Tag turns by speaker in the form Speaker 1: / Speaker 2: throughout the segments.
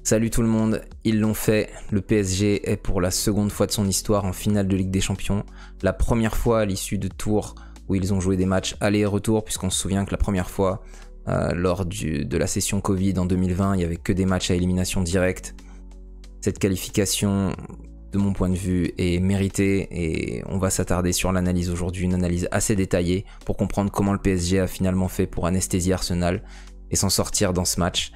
Speaker 1: Salut tout le monde, ils l'ont fait, le PSG est pour la seconde fois de son histoire en finale de Ligue des Champions. La première fois à l'issue de tours où ils ont joué des matchs aller et retour, puisqu'on se souvient que la première fois, lors de la session Covid en 2020, il n'y avait que des matchs à élimination directe. Cette qualification, de mon point de vue, est méritée et on va s'attarder sur l'analyse aujourd'hui, une analyse assez détaillée pour comprendre comment le PSG a finalement fait pour anesthésier Arsenal et s'en sortir dans ce match.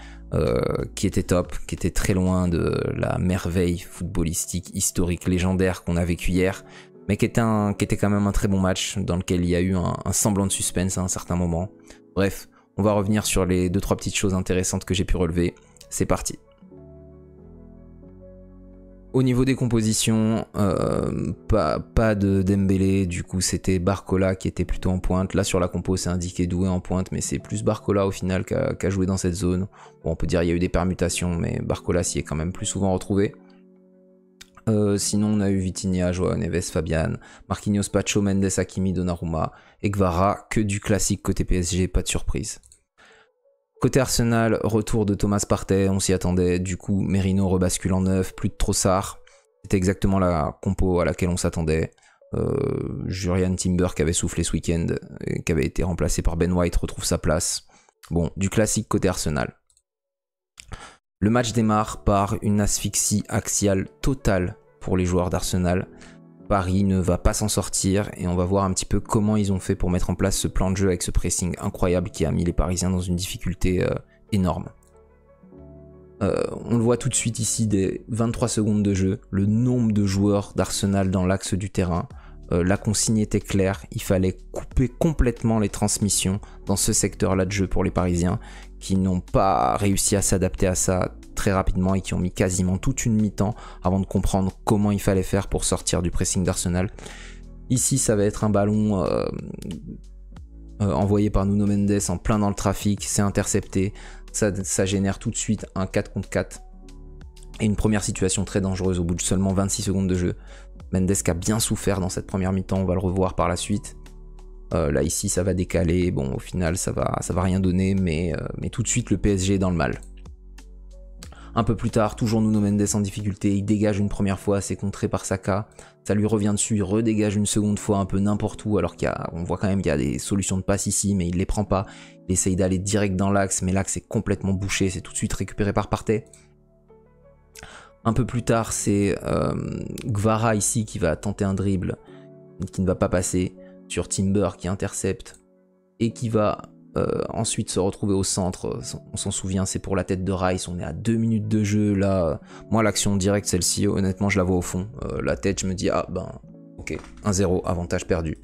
Speaker 1: Qui était top, qui était très loin de la merveille footballistique historique légendaire qu'on a vécu hier, mais qui était quand même un très bon match dans lequel il y a eu un semblant de suspense à un certain moment. Bref, on va revenir sur les 2-3 petites choses intéressantes que j'ai pu relever. C'est parti. Au niveau des compositions, pas de Dembélé, du coup c'était Barcola qui était plutôt en pointe. Là sur la compo c'est indiqué Doué en pointe, mais c'est plus Barcola au final qui a joué dans cette zone. Bon, on peut dire qu'il y a eu des permutations, mais Barcola s'y est quand même plus souvent retrouvé. Sinon on a eu Vitinha, Joao Neves, Fabian, Marquinhos, Pacho, Mendes, Hakimi, Donnarumma et Kvara, que du classique côté PSG, pas de surprise. Côté Arsenal, retour de Thomas Partey, on s'y attendait, du coup Merino rebascule en 9, plus de Trossard, c'était exactement la compo à laquelle on s'attendait. Jurriën Timber qui avait soufflé ce week-end, qui avait été remplacé par Ben White, retrouve sa place. Bon, du classique côté Arsenal. Le match démarre par une asphyxie axiale totale pour les joueurs d'Arsenal. Paris ne va pas s'en sortir et on va voir un petit peu comment ils ont fait pour mettre en place ce plan de jeu avec ce pressing incroyable qui a mis les Parisiens dans une difficulté énorme. On le voit tout de suite ici, des 23 secondes de jeu, le nombre de joueurs d'Arsenal dans l'axe du terrain. La consigne était claire, il fallait couper complètement les transmissions dans ce secteur-là de jeu pour les Parisiens qui n'ont pas réussi à s'adapter à ça très rapidement et qui ont mis quasiment toute une mi-temps avant de comprendre comment il fallait faire pour sortir du pressing d'Arsenal. Ici, ça va être un ballon envoyé par Nuno Mendes en plein dans le trafic, c'est intercepté, ça génère tout de suite un 4 contre 4 et une première situation très dangereuse au bout de seulement 26 secondes de jeu. Mendes qui a bien souffert dans cette première mi-temps, on va le revoir par la suite. Là ici ça va décaler, bon au final ça va rien donner, mais tout de suite le PSG est dans le mal. Un peu plus tard, toujours Nuno Mendes en difficulté, il dégage une première fois, c'est contré par Saka, ça lui revient dessus, il redégage une seconde fois un peu n'importe où, alors on voit quand même qu'il y a des solutions de passe ici, mais il les prend pas, il essaye d'aller direct dans l'axe, mais l'axe est complètement bouché, c'est tout de suite récupéré par Partey. Un peu plus tard, c'est Kvara ici qui va tenter un dribble, qui ne va pas passer, sur Timber qui intercepte, et qui va ensuite se retrouver au centre. On s'en souvient, c'est pour la tête de Rice, on est à 2 minutes de jeu, là, moi l'action directe celle-ci, honnêtement je la vois au fond, la tête je me dis, ah ben, ok, 1-0, avantage perdu,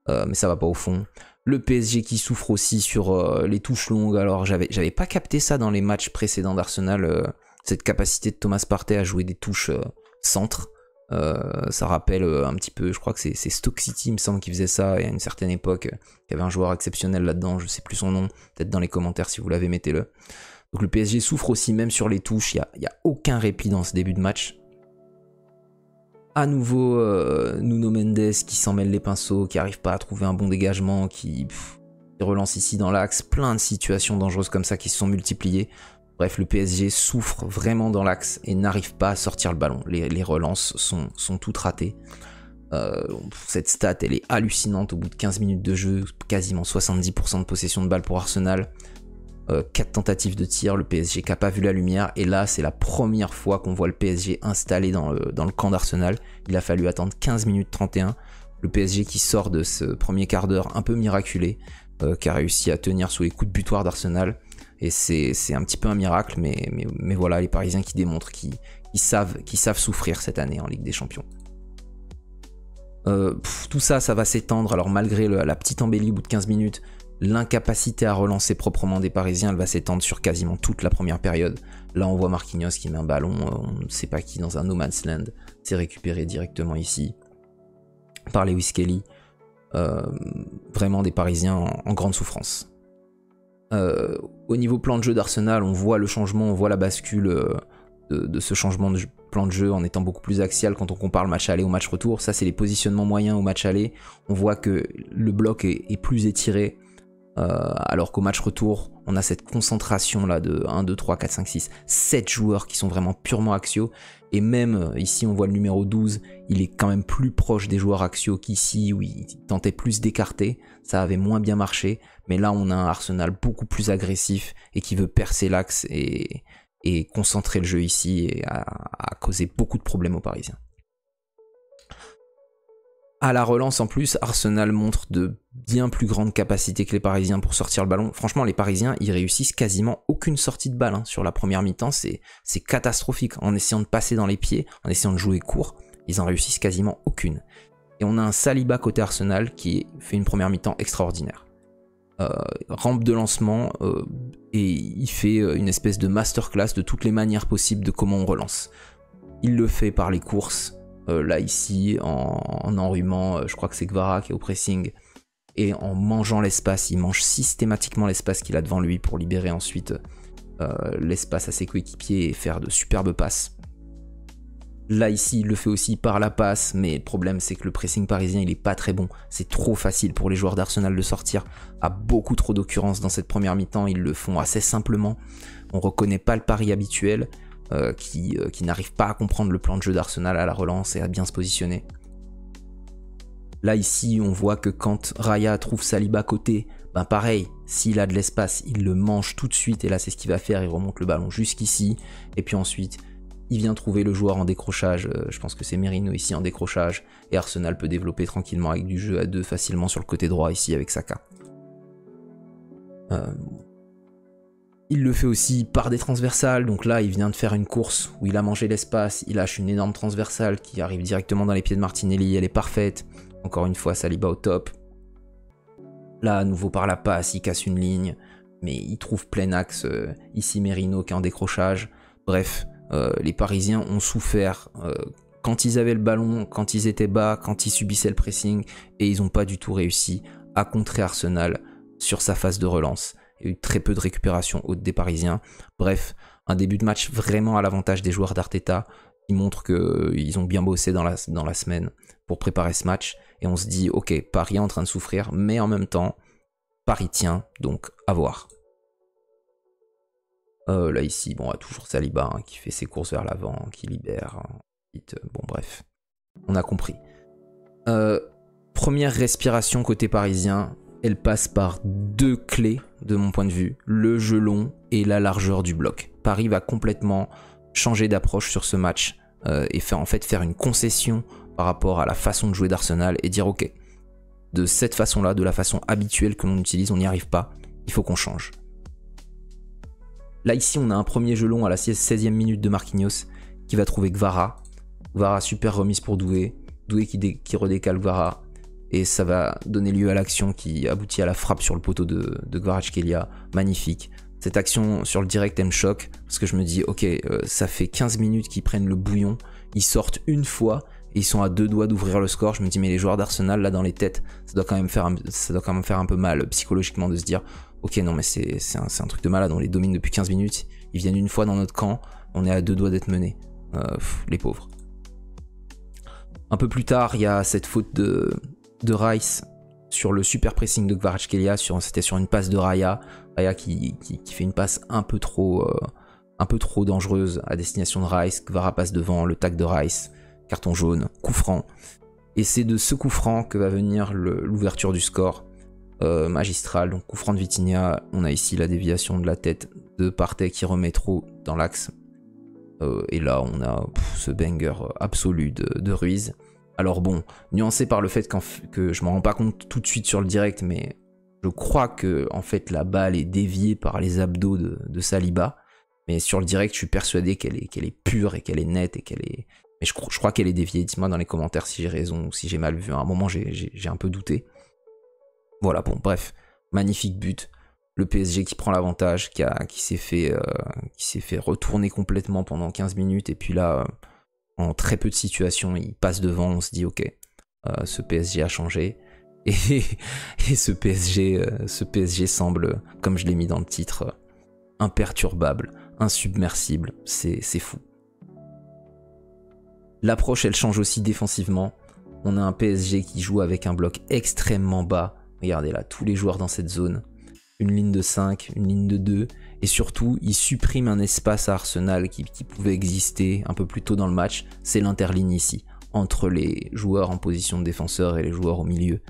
Speaker 1: mais ça va pas au fond. Le PSG qui souffre aussi sur les touches longues, alors j'avais pas capté ça dans les matchs précédents d'Arsenal, cette capacité de Thomas Partey à jouer des touches centre. Ça rappelle un petit peu, je crois que c'est Stoke City, il me semble, qui faisait ça, et à une certaine époque, il y avait un joueur exceptionnel là-dedans, je sais plus son nom, peut-être dans les commentaires si vous l'avez, mettez-le. Donc le PSG souffre aussi même sur les touches, il y a aucun répit dans ce début de match. À nouveau, Nuno Mendes qui s'en mêle les pinceaux, qui arrive pas à trouver un bon dégagement, qui relance ici dans l'axe, plein de situations dangereuses comme ça qui se sont multipliées. Bref, le PSG souffre vraiment dans l'axe et n'arrive pas à sortir le ballon. Les relances sont toutes ratées. Cette stat, elle est hallucinante au bout de 15 minutes de jeu. Quasiment 70% de possession de balle pour Arsenal. 4 tentatives de tir, le PSG qui n'a pas vu la lumière. Et là, c'est la première fois qu'on voit le PSG installé dans le camp d'Arsenal. Il a fallu attendre 15 minutes 31. Le PSG qui sort de ce premier quart d'heure un peu miraculé, qui a réussi à tenir sous les coups de butoir d'Arsenal. Et c'est un petit peu un miracle, mais voilà, les Parisiens qui démontrent qu'ils savent souffrir cette année en Ligue des Champions. Tout ça va s'étendre, alors malgré la petite embellie au bout de 15 minutes, l'incapacité à relancer proprement des Parisiens, elle va s'étendre sur quasiment toute la première période. Là on voit Marquinhos qui met un ballon, on ne sait pas qui, dans un no man's land, c'est récupéré directement ici par Lewis Kelly. Vraiment des Parisiens en grande souffrance. Au niveau plan de jeu d'Arsenal, on voit le changement, on voit la bascule de ce changement de plan de jeu en étant beaucoup plus axial quand on compare le match aller au match retour. Ça, c'est les positionnements moyens au match aller. On voit que le bloc est plus étiré. Alors qu'au match retour, on a cette concentration là de 1, 2, 3, 4, 5, 6, 7 joueurs qui sont vraiment purement axiaux. Et même ici, on voit le numéro 12, il est quand même plus proche des joueurs axiaux qu'ici, où il tentait plus d'écarter. Ça avait moins bien marché. Mais là, on a un Arsenal beaucoup plus agressif et qui veut percer l'axe et concentrer le jeu ici et à causer beaucoup de problèmes aux Parisiens. À la relance en plus, Arsenal montre de bien plus grandes capacités que les Parisiens pour sortir le ballon. Franchement, les Parisiens, ils réussissent quasiment aucune sortie de balle sur la première mi-temps. C'est catastrophique. En essayant de passer dans les pieds, en essayant de jouer court, ils en réussissent quasiment aucune. Et on a un Saliba côté Arsenal qui fait une première mi-temps extraordinaire. Rampe de lancement et il fait une espèce de masterclass de toutes les manières possibles de comment on relance. Il le fait par les courses. Là ici en enrhumant, je crois que c'est Kvara qui est au pressing, et en mangeant l'espace, il mange systématiquement l'espace qu'il a devant lui pour libérer ensuite l'espace à ses coéquipiers et faire de superbes passes. Là ici il le fait aussi par la passe, mais le problème c'est que le pressing parisien il est pas très bon, c'est trop facile pour les joueurs d'Arsenal de sortir, à beaucoup trop d'occurrences dans cette première mi-temps, ils le font assez simplement, on reconnaît pas le pari habituel, qui n'arrive pas à comprendre le plan de jeu d'Arsenal à la relance et à bien se positionner. Là ici on voit que quand Raya trouve Saliba côté, ben pareil, s'il a de l'espace, il le mange tout de suite et là c'est ce qu'il va faire, il remonte le ballon jusqu'ici et puis ensuite il vient trouver le joueur en décrochage, je pense que c'est Merino ici en décrochage et Arsenal peut développer tranquillement avec du jeu à deux facilement sur le côté droit ici avec Saka. Il le fait aussi par des transversales, donc là il vient de faire une course où il a mangé l'espace, il lâche une énorme transversale qui arrive directement dans les pieds de Martinelli, elle est parfaite, encore une fois Saliba au top. Là à nouveau par la passe, il casse une ligne, mais il trouve plein axe, ici Merino qui est en décrochage, bref, les Parisiens ont souffert quand ils avaient le ballon, quand ils étaient bas, quand ils subissaient le pressing, et ils n'ont pas du tout réussi à contrer Arsenal sur sa phase de relance. Il y a eu très peu de récupération haute des Parisiens. Bref, un début de match vraiment à l'avantage des joueurs d'Arteta qui montre qu'ils ont bien bossé dans la semaine pour préparer ce match. Et on se dit, ok, Paris est en train de souffrir, mais en même temps, Paris tient, donc à voir. Là ici, bon, on a toujours Saliba qui fait ses courses vers l'avant, qui libère. Bon bref, on a compris. Première respiration côté parisien. Elle passe par deux clés de mon point de vue, le jeu long et la largeur du bloc. Paris va complètement changer d'approche sur ce match et faire une concession par rapport à la façon de jouer d'Arsenal et dire ok, de cette façon-là, de la façon habituelle que l'on utilise, on n'y arrive pas, il faut qu'on change. Là ici on a un premier jeu long à la 16e minute de Marquinhos qui va trouver Kvara. Kvara super remise pour Doué, Doué qui redécale Kvara. Et ça va donner lieu à l'action qui aboutit à la frappe sur le poteau de Kvaratskhelia. Magnifique. Cette action sur le direct, elle me choque parce que je me dis, ok, ça fait 15 minutes qu'ils prennent le bouillon, ils sortent une fois et ils sont à deux doigts d'ouvrir le score. Je me dis, mais les joueurs d'Arsenal, là dans les têtes, ça doit quand même faire un peu mal psychologiquement de se dire, ok, non, mais c'est un truc de malade, on les domine depuis 15 minutes, ils viennent une fois dans notre camp, on est à deux doigts d'être menés. Les pauvres. Un peu plus tard, il y a cette faute de Rice sur le super pressing de Kvaratskhelia, c'était sur une passe de Raya qui fait une passe un peu trop dangereuse à destination de Rice. Kvara passe devant, le tac de Rice, carton jaune, coup franc, et c'est de ce coup franc que va venir l'ouverture du score magistral. Donc coup franc de Vitinha, on a ici la déviation de la tête de Partey qui remet trop dans l'axe, et là on a ce banger absolu de Ruiz. Alors bon, nuancé par le fait que je m'en rends pas compte tout de suite sur le direct, mais je crois que en fait la balle est déviée par les abdos de Saliba. Mais sur le direct, je suis persuadé qu'elle est pure et qu'elle est nette et qu'elle est. Mais je crois qu'elle est déviée. Dites-moi dans les commentaires si j'ai raison ou si j'ai mal vu. À un moment, j'ai un peu douté. Voilà, bon, bref, magnifique but. Le PSG qui prend l'avantage, qui s'est fait retourner complètement pendant 15 minutes et puis là. En très peu de situations, il passe devant, on se dit ok, ce PSG a changé. Et ce PSG semble, comme je l'ai mis dans le titre, imperturbable, insubmersible, c'est fou. L'approche, elle change aussi défensivement. On a un PSG qui joue avec un bloc extrêmement bas. Regardez là, tous les joueurs dans cette zone. une ligne de 5, une ligne de 2, et surtout il supprime un espace à Arsenal qui pouvait exister un peu plus tôt dans le match, c'est l'interligne ici, entre les joueurs en position de défenseur et les joueurs au milieu.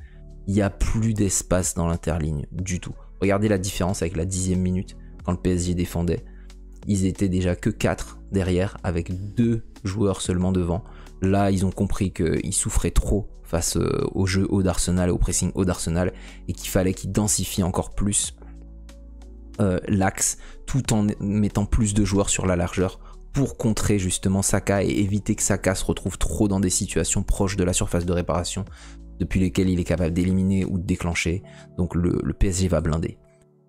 Speaker 1: Il n'y a plus d'espace dans l'interligne du tout. Regardez la différence avec la 10e minute, quand le PSG défendait. Ils étaient déjà que 4 derrière, avec 2 joueurs seulement devant. Là, ils ont compris qu'ils souffraient trop face au jeu haut d'Arsenal et au pressing haut d'Arsenal, et qu'il fallait qu'ils densifient encore plus l'axe, tout en mettant plus de joueurs sur la largeur pour contrer justement Saka et éviter que Saka se retrouve trop dans des situations proches de la surface de réparation depuis lesquelles il est capable d'éliminer ou de déclencher. Donc le PSG va blinder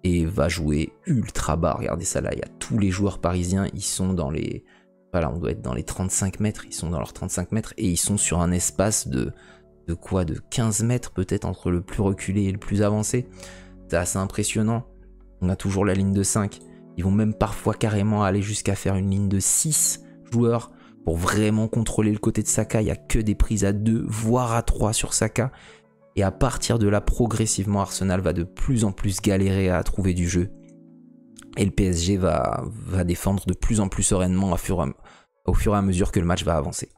Speaker 1: et va jouer ultra bas. Regardez ça là, il y a tous les joueurs parisiens, ils sont dans les... Voilà, on doit être dans les 35 mètres, ils sont dans leurs 35 mètres et ils sont sur un espace de 15 mètres peut-être entre le plus reculé et le plus avancé. C'est assez impressionnant. On a toujours la ligne de 5. Ils vont même parfois carrément aller jusqu'à faire une ligne de 6 joueurs pour vraiment contrôler le côté de Saka. Il n'y a que des prises à 2, voire à 3 sur Saka. Et à partir de là, progressivement, Arsenal va de plus en plus galérer à trouver du jeu. Et le PSG va défendre de plus en plus sereinement au fur et à mesure que le match va avancer.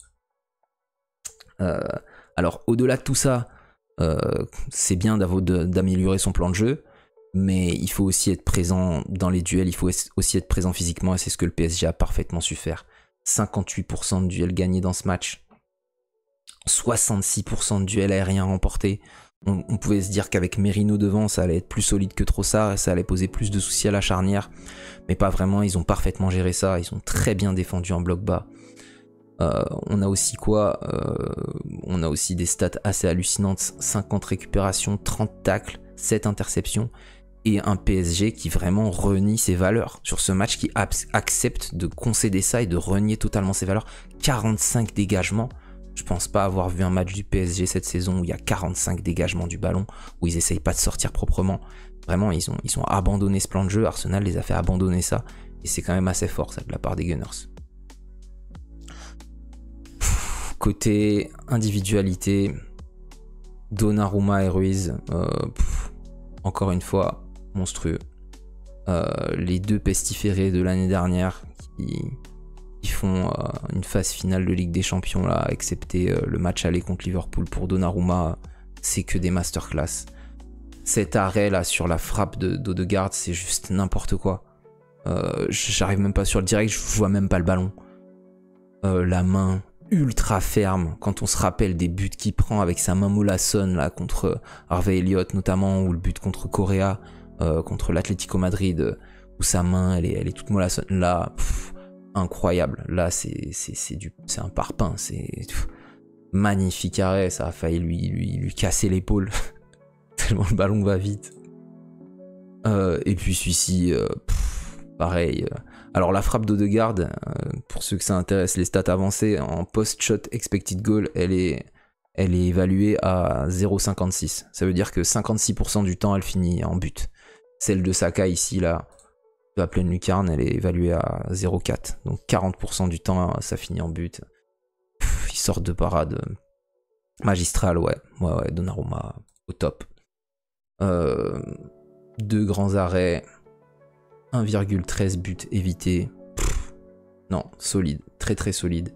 Speaker 1: Alors, au-delà de tout ça, c'est bien d'améliorer son plan de jeu, mais il faut aussi être présent dans les duels, il faut aussi être présent physiquement, et c'est ce que le PSG a parfaitement su faire. 58% de duels gagnés dans ce match, 66% de duels aériens remportés. On pouvait se dire qu'avec Merino devant, ça allait être plus solide que Trossard, et ça allait poser plus de soucis à la charnière, mais pas vraiment. Ils ont parfaitement géré ça, ils ont très bien défendu en bloc bas. On a aussi quoi on a aussi des stats assez hallucinantes, 50 récupérations, 30 tacles, 7 interceptions, et un PSG qui vraiment renie ses valeurs sur ce match, qui accepte de concéder ça et de renier totalement ses valeurs. 45 dégagements. Je pense pas avoir vu un match du PSG cette saison où il y a 45 dégagements du ballon, où ils essayent pas de sortir proprement. Vraiment, ils ont abandonné ce plan de jeu. Arsenal les a fait abandonner ça, et c'est quand même assez fort ça de la part des Gunners. Côté individualité, Donnarumma et Ruiz, encore une fois, monstrueux. Les deux pestiférés de l'année dernière qui font une phase finale de Ligue des Champions, là, excepté le match aller contre Liverpool pour Donnarumma, c'est que des masterclass. Cet arrêt là sur la frappe d'Odegaard, c'est juste n'importe quoi. J'arrive même pas sur le direct, je vois même pas le ballon. La main ultra ferme, quand on se rappelle des buts qu'il prend avec sa main mollassonne là contre Harvey Elliott notamment, ou le but contre Correa, contre l'Atlético Madrid, où sa main elle est toute mollassonne. Là, incroyable. Là, c'est un parpaing. C'est magnifique arrêt. Ça a failli lui casser l'épaule tellement le ballon va vite. Et puis celui-ci, pareil. Alors la frappe d'Odegaard, pour ceux que ça intéresse, les stats avancées en post-shot expected goal, elle est évaluée à 0,56. Ça veut dire que 56% du temps, elle finit en but. Celle de Saka ici, là, à pleine lucarne, elle est évaluée à 0,4. Donc 40% du temps, ça finit en but. Ils sortent de parade magistrale, ouais, Donnarumma au top. 2 grands arrêts, 1,13 buts évités. Non, solide, très très solide.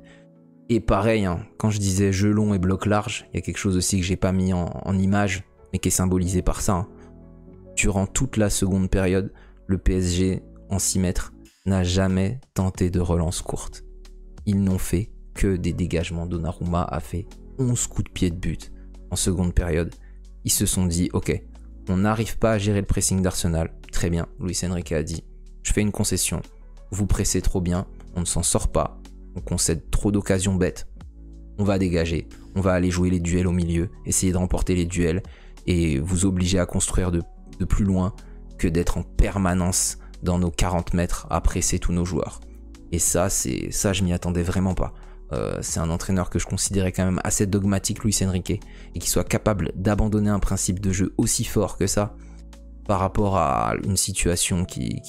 Speaker 1: Et pareil, hein, quand je disais jeu long et bloc large, il y a quelque chose aussi que j'ai pas mis en image, mais qui est symbolisé par ça. Hein. Durant toute la seconde période, le PSG, en 6 mètres, n'a jamais tenté de relance courte. Ils n'ont fait que des dégagements. Donnarumma a fait 11 coups de pied de but en seconde période. Ils se sont dit, ok, on n'arrive pas à gérer le pressing d'Arsenal. Très bien, Luis Enrique a dit, je fais une concession. Vous pressez trop bien, on ne s'en sort pas. On concède trop d'occasions bêtes. On va dégager, on va aller jouer les duels au milieu, essayer de remporter les duels et vous obliger à construire de plus loin que d'être en permanence dans nos 40 mètres à presser tous nos joueurs. Et ça, je m'y attendais vraiment pas. C'est un entraîneur que je considérais quand même assez dogmatique, Luis Enrique, et qui soit capable d'abandonner un principe de jeu aussi fort que ça par rapport à une situation qu'il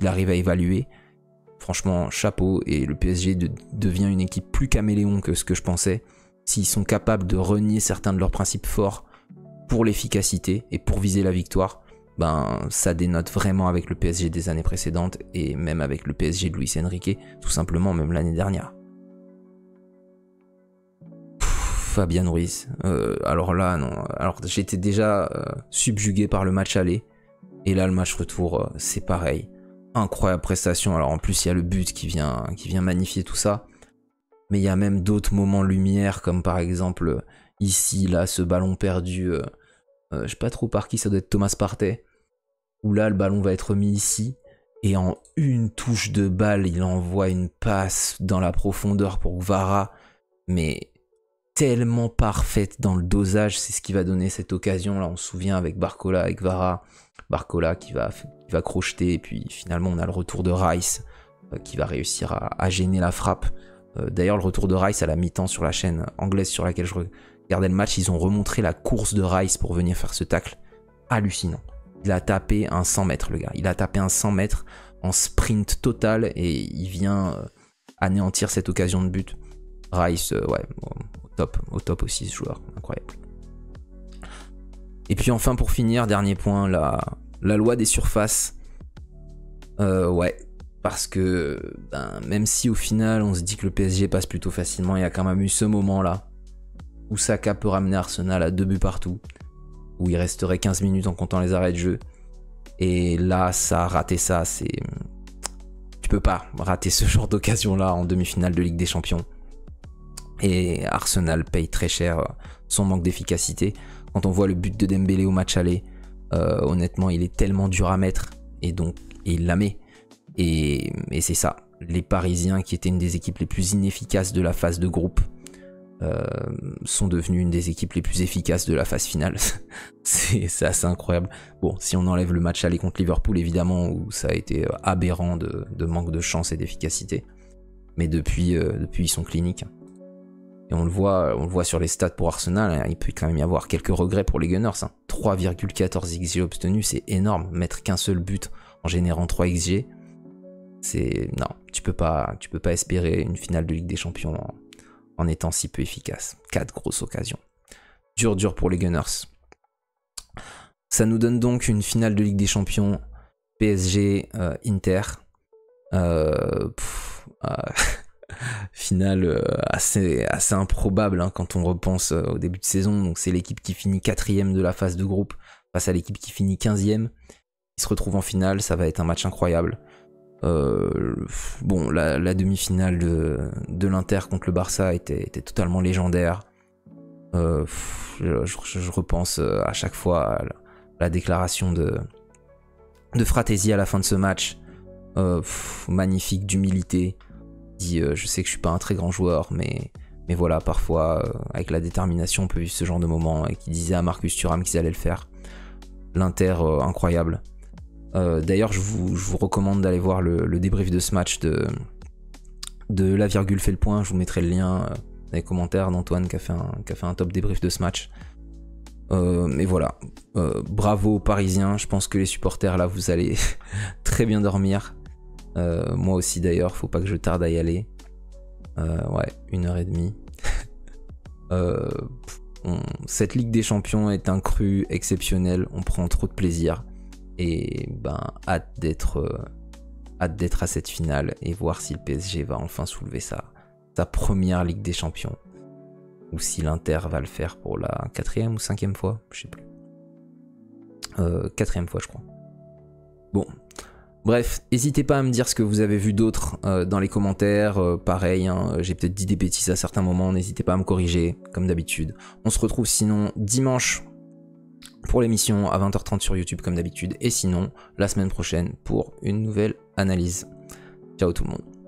Speaker 1: arrive à évaluer. Franchement, chapeau, et le PSG devient une équipe plus caméléon que ce que je pensais. S'ils sont capables de renier certains de leurs principes forts pour l'efficacité et pour viser la victoire, ben ça dénote vraiment avec le PSG des années précédentes et même avec le PSG de Luis Enrique, tout simplement, même l'année dernière. Fabian Ruiz, alors là non, alors j'étais déjà subjugué par le match aller, et là le match retour c'est pareil, incroyable prestation. Alors en plus il y a le but qui vient magnifier tout ça, mais il y a même d'autres moments lumière, comme par exemple ici là ce ballon perdu, je sais pas trop par qui, ça doit être Thomas Partey, où là le ballon va être mis ici, et en une touche de balle il envoie une passe dans la profondeur pour Vara, mais tellement parfaite dans le dosage. C'est ce qui va donner cette occasion là, on se souvient avec Barcola, avec Vara, Barcola qui va crocheter, et puis finalement on a le retour de Rice qui va réussir à gêner la frappe. D'ailleurs le retour de Rice à la mi-temps sur la chaîne anglaise sur laquelle je regardais le match, ils ont remontré la course de Rice pour venir faire ce tacle hallucinant. Il a tapé un 100 mètres, le gars. Il a tapé un 100 mètres en sprint total, et il vient anéantir cette occasion de but. Rice, ouais, au top aussi ce joueur, incroyable. Et puis enfin pour finir, dernier point, la loi des surfaces. Ouais, parce que même si au final on se dit que le PSG passe plutôt facilement, il y a quand même eu ce moment là où Saka peut ramener Arsenal à 2 buts partout, où il resterait 15 minutes en comptant les arrêts de jeu. Et là, ça a raté ça. Tu peux pas rater ce genre d'occasion là en demi-finale de Ligue des Champions. Et Arsenal paye très cher son manque d'efficacité. Quand on voit le but de Dembélé au match aller, honnêtement, il est tellement dur à mettre, et il la met. Et c'est ça. Les Parisiens, qui étaient une des équipes les plus inefficaces de la phase de groupe, sont devenus une des équipes les plus efficaces de la phase finale. C'est assez incroyable. Bon, si on enlève le match aller contre Liverpool, évidemment, où ça a été aberrant de manque de chance et d'efficacité. Mais depuis ils sont cliniques. Et on le voit sur les stats pour Arsenal, hein, il peut quand même y avoir quelques regrets pour les Gunners. Hein. 3,14 XG obtenus, c'est énorme. Mettre qu'un seul but en générant 3 XG, non, tu peux pas espérer une finale de Ligue des Champions en étant si peu efficace. 4 grosses occasions. Dur pour les Gunners. Ça nous donne donc une finale de Ligue des Champions PSG Inter. Finale assez improbable, hein, quand on repense au début de saison. Donc c'est l'équipe qui finit 4ème de la phase de groupe face à l'équipe qui finit 15ème. Ils se retrouvent en finale, ça va être un match incroyable. Bon, la demi-finale de l'Inter contre le Barça était totalement légendaire. Je repense à chaque fois à la déclaration de Fratesi à la fin de ce match. Magnifique, d'humilité. Dit, je sais que je suis pas un très grand joueur, mais voilà, parfois avec la détermination on peut vivre ce genre de moment, et qui disait à Marcus Thuram qu'ils allaient le faire. L'Inter, incroyable. D'ailleurs je vous recommande d'aller voir le débrief de ce match de La Virgule fait le point. Je vous mettrai le lien dans les commentaires d'Antoine qui a fait un top débrief de ce match. Mais voilà, bravo aux Parisiens. Je pense que les supporters là, vous allez très bien dormir. Moi aussi d'ailleurs, faut pas que je tarde à y aller. Ouais, 1h30. Cette Ligue des Champions est un cru exceptionnel, on prend trop de plaisir, et hâte d'être à cette finale et voir si le PSG va enfin soulever sa première Ligue des Champions, ou si l'Inter va le faire pour la 4ème ou 5ème fois, je sais plus. 4ème fois je crois. Bon, bref, n'hésitez pas à me dire ce que vous avez vu d'autre dans les commentaires. Pareil, hein, j'ai peut-être dit des bêtises à certains moments, n'hésitez pas à me corriger, comme d'habitude. On se retrouve sinon dimanche pour l'émission à 20h30 sur YouTube comme d'habitude, et sinon la semaine prochaine pour une nouvelle analyse. Ciao tout le monde.